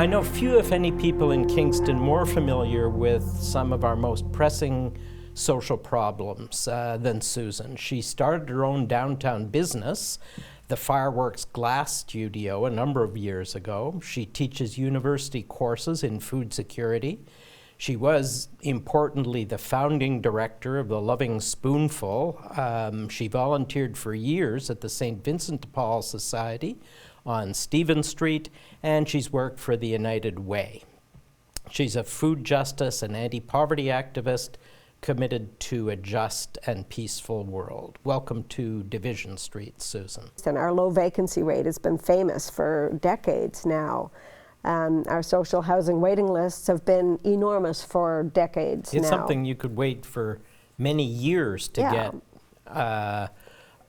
I know few, if any, people in Kingston more familiar with some of our most pressing social problems than Susan. She started her own downtown business, the Fireworks Glass Studio, a number of years ago. She teaches university courses in food security. She was, importantly, the founding director of the Loving Spoonful. She volunteered for years at the St. Vincent de Paul Society on Stephen Street, and she's worked for the United Way. She's a food justice and anti-poverty activist committed to a just and peaceful world. Welcome to Division Street, Susan. And our low vacancy rate has been famous for decades now. Our social housing waiting lists have been enormous for decades now. It's something you could wait for many years to get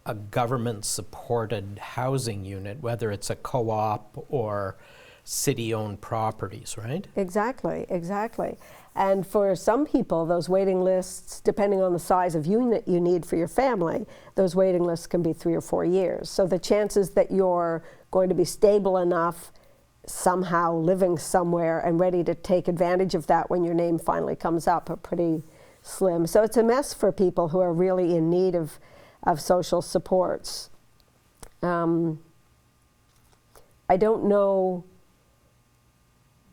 a government-supported housing unit, whether it's a co-op or city-owned properties, right? Exactly, exactly. And for some people, those waiting lists, depending on the size of unit you need for your family, those waiting lists can be 3 or 4 years. So the chances that you're going to be stable enough, somehow living somewhere and ready to take advantage of that when your name finally comes up are pretty slim. So it's a mess for people who are really in need of social supports. I don't know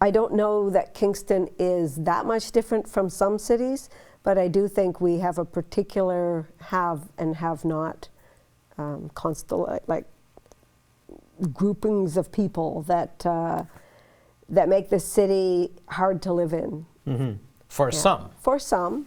that Kingston is that much different from some cities, but I do think we have a particular have and have not like groupings of people that that make the city hard to live in. Mm-hmm. For some. For some.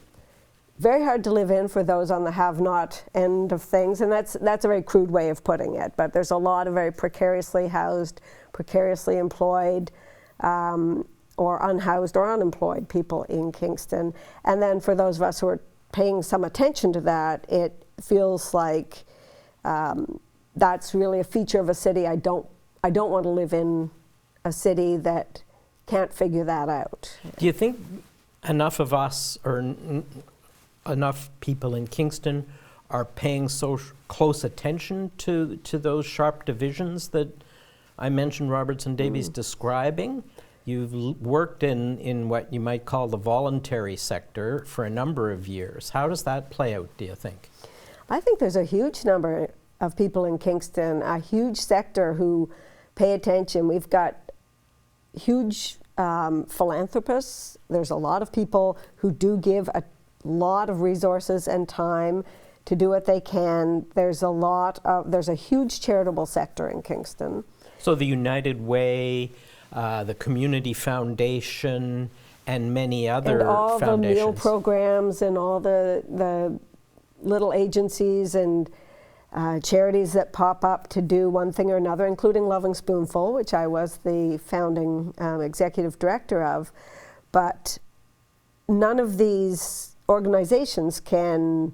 Very hard to live in for those on the have-not end of things, and that's a very crude way of putting it, but there's a lot of very precariously housed, precariously employed, or unhoused or unemployed people in Kingston. And then for those of us who are paying some attention to that, it feels like that's really a feature of a city. I don't want to live in a city that can't figure that out. Do you think enough of us, or enough people in Kingston, are paying so close attention to those sharp divisions that I mentioned Robertson Davies describing? You've worked in what you might call the voluntary sector for a number of years. How does that play out, do you think? I think there's a huge number of people in Kingston, a huge sector who pay attention. We've got huge philanthropists. There's a lot of people who do give a lot of resources and time to do what they can. There's a huge charitable sector in Kingston. So the United Way, the Community Foundation, and many other and all foundations. The meal programs and all the little agencies and charities that pop up to do one thing or another, including Loving Spoonful, which I was the founding executive director of. But none of these organizations can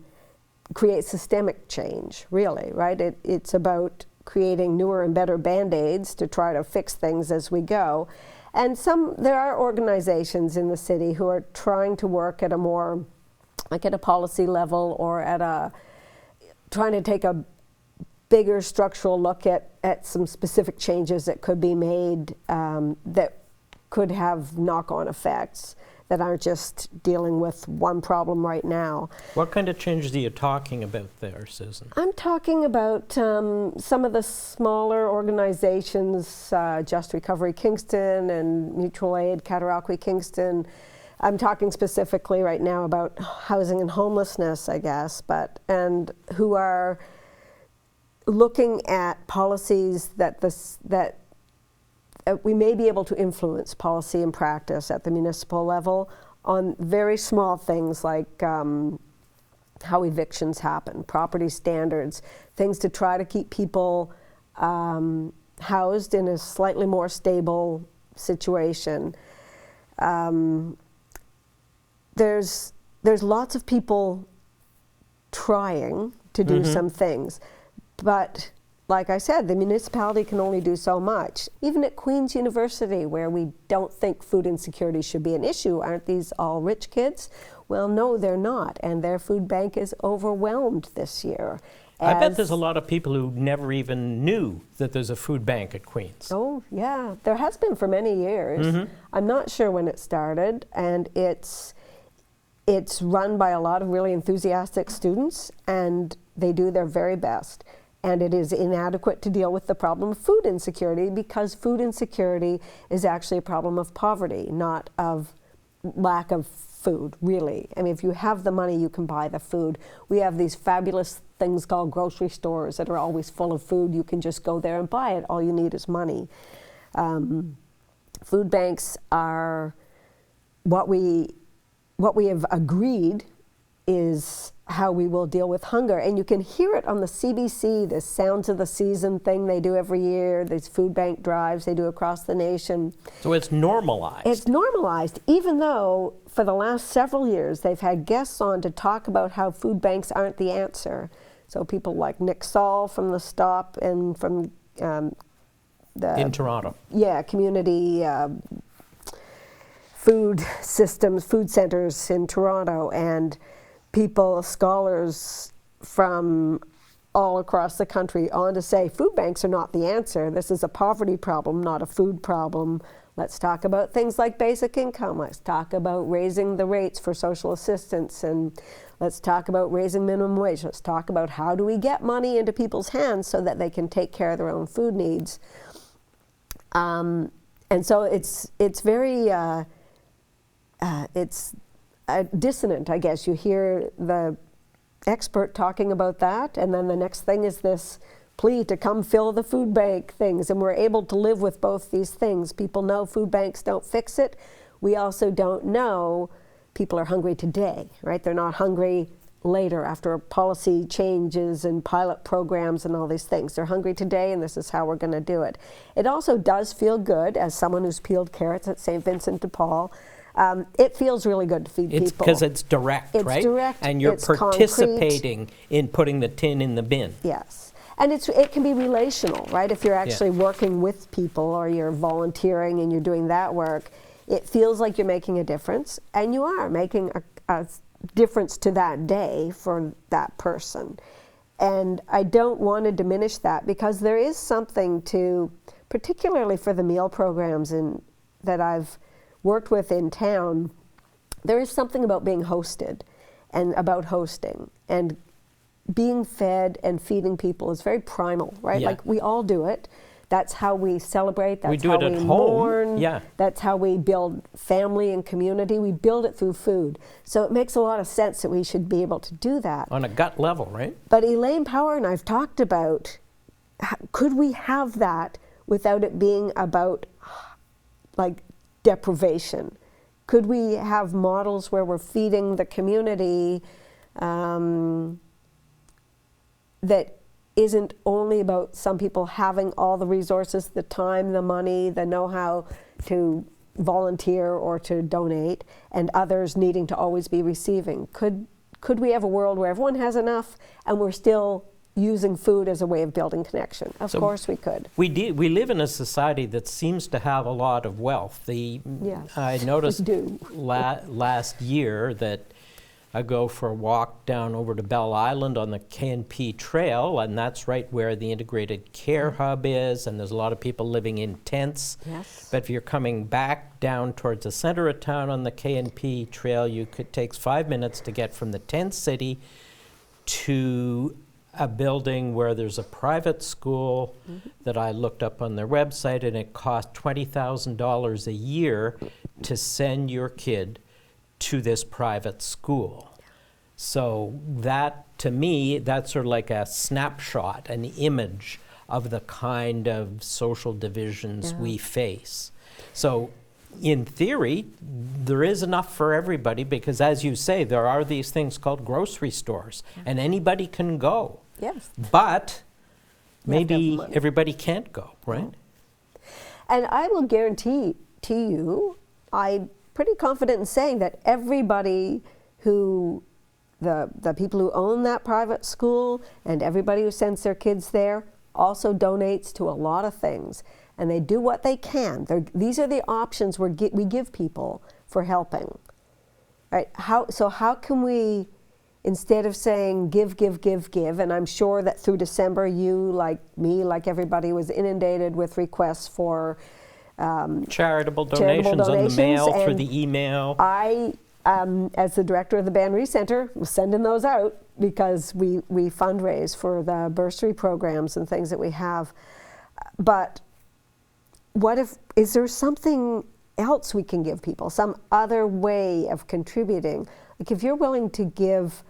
create systemic change, really, right? It's about creating newer and better Band-Aids to try to fix things as we go. And there are organizations in the city who are trying to work at a more, like at a policy level, or trying to take a bigger structural look at some specific changes that could be made that could have knock-on effects that aren't just dealing with one problem right now. What kind of changes are you talking about there, Susan? I'm talking about some of the smaller organizations, Just Recovery Kingston and Mutual Aid, Cataraqui Kingston. I'm talking specifically right now about housing and homelessness, I guess, and who are looking at policies that we may be able to influence policy and practice at the municipal level on very small things like how evictions happen, property standards, things to try to keep people housed in a slightly more stable situation. There's lots of people trying to do some things, but like I said, the municipality can only do so much. Even at Queen's University, where we don't think food insecurity should be an issue, aren't these all rich kids? Well, no, they're not, and their food bank is overwhelmed this year. I bet there's a lot of people who never even knew that there's a food bank at Queen's. Oh, yeah. There has been for many years. I'm not sure when it started, and it's run by a lot of really enthusiastic students, and they do their very best. And it is inadequate to deal with the problem of food insecurity, because food insecurity is actually a problem of poverty, not of lack of food, really. I mean, if you have the money, you can buy the food. We have these fabulous things called grocery stores that are always full of food. You can just go there and buy it. All you need is money. Food banks are what we have agreed is how we will deal with hunger. And you can hear it on the CBC, the Sounds of the Season thing they do every year, these food bank drives they do across the nation. So it's normalized. It's normalized, even though for the last several years they've had guests on to talk about how food banks aren't the answer. So people like Nick Saul from The Stop and from in Toronto. Yeah, community food systems, food centers in Toronto, and people, scholars from all across the country on to say food banks are not the answer. This is a poverty problem, not a food problem. Let's talk about things like basic income. Let's talk about raising the rates for social assistance, and let's talk about raising minimum wage. Let's talk about how do we get money into people's hands so that they can take care of their own food needs. And so it's very it's dissonant, I guess. You hear the expert talking about that, and then the next thing is this plea to come fill the food bank things, and we're able to live with both these things. People know food banks don't fix it. We also don't know people are hungry today, right? They're not hungry later after policy changes and pilot programs and all these things. They're hungry today, and this is how we're going to do it. It also does feel good, as someone who's peeled carrots at St. Vincent de Paul, it feels really good to feed people. It's because it's direct, right? It's direct, and you're it's participating in putting the tin in the bin. Yes. And it can be relational, right? If you're actually working with people, or you're volunteering and you're doing that work, it feels like you're making a difference, and you are making a difference to that day for that person. And I don't want to diminish that, because there is something to, particularly for the meal programs that I've worked with in town, there is something about being hosted and about hosting, and being fed and feeding people is very primal, right? Yeah. Like, we all do it. That's how we celebrate, that's we do how it at we home. mourn, Yeah. that's how we build family and community. We build it through food. So it makes a lot of sense that we should be able to do that. On a gut level, right? But Elaine Power and I've talked about, could we have that without it being about like deprivation? Could we have models where we're feeding the community that isn't only about some people having all the resources, the time, the money, the know-how to volunteer or to donate, and others needing to always be receiving? Could we have a world where everyone has enough and we're still using food as a way of building connection? Of course we could. We live in a society that seems to have a lot of wealth. Yes, I noticed we do. last year that I go for a walk down over to Bell Island on the K&P Trail, and that's right where the integrated care hub is, and there's a lot of people living in tents. Yes. But if you're coming back down towards the center of town on the K&P Trail, it takes 5 minutes to get from the tent city to a building where there's a private school that I looked up on their website, and it costs $20,000 a year to send your kid to this private school. So that, to me, that's sort of like a snapshot, an image of the kind of social divisions we face. So in theory, there is enough for everybody, because as you say, there are these things called grocery stores, and anybody can go. Yes. But maybe everybody can't go, right? And I will guarantee to you, I'm pretty confident in saying that everybody who, the people who own that private school and everybody who sends their kids there also donates to a lot of things. And they do what they can. These are the options we give people for helping. Right? How can we, instead of saying give, give, give, give, and I'm sure that through December you, like me, like everybody, was inundated with requests for charitable donations on the mail, through the email. I, as the director of the Ban Righ Centre, was sending those out because we fundraise for the bursary programs and things that we have. But is there something else we can give people, some other way of contributing? Like if you're willing to give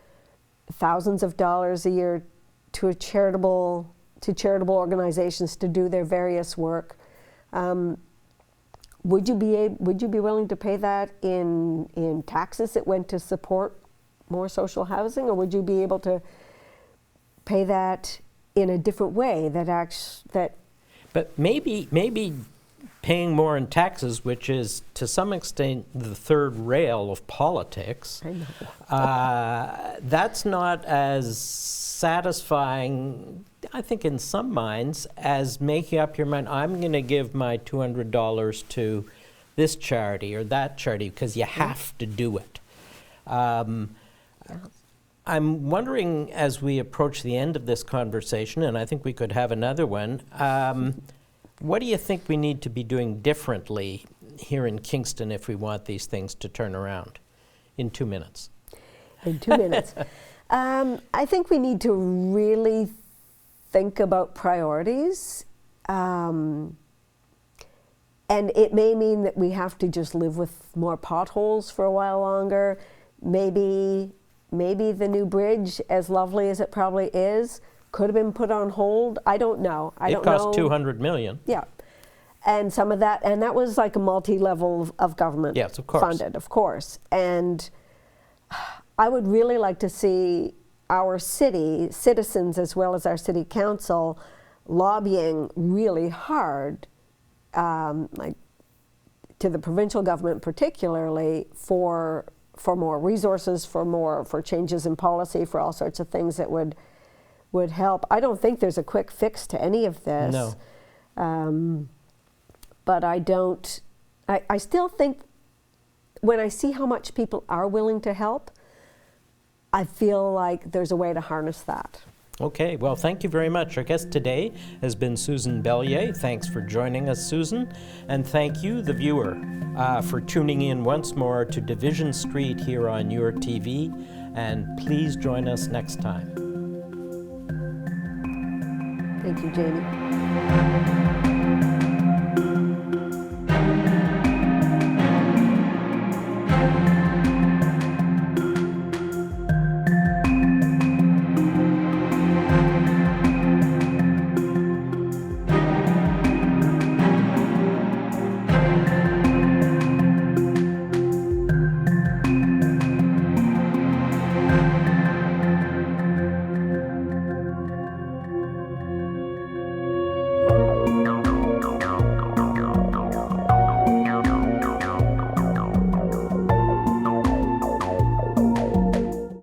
thousands of dollars a year to charitable organizations to do their various work, would you be willing to pay that in taxes that went to support more social housing, or would you be able to pay that in a different way But maybe paying more in taxes, which is to some extent the third rail of politics, that's not as satisfying, I think, in some minds, as making up your mind, I'm going to give my $200 to this charity or that charity, because you have to do it. I'm wondering, as we approach the end of this conversation, and I think we could have another one, what do you think we need to be doing differently here in Kingston if we want these things to turn around? In 2 minutes. In 2 minutes. I think we need to really think about priorities. And it may mean that we have to just live with more potholes for a while longer. Maybe the new bridge, as lovely as it probably is, could have been put on hold. I don't know. It cost $200 million. Yeah. And some of that, and that was like a multi-level of government yes, of course. funded, of course. And I would really like to see our city, citizens as well as our city council, lobbying really hard, like to the provincial government particularly, for more resources, for changes in policy, for all sorts of things that would help. I don't think there's a quick fix to any of this. No. But I still think when I see how much people are willing to help, I feel like there's a way to harness that. Okay, well, thank you very much. Our guest today has been Susan Belyea. Thanks for joining us, Susan. And thank you, the viewer, for tuning in once more to Division Street here on YourTV. And please join us next time. Thank you, Jamie.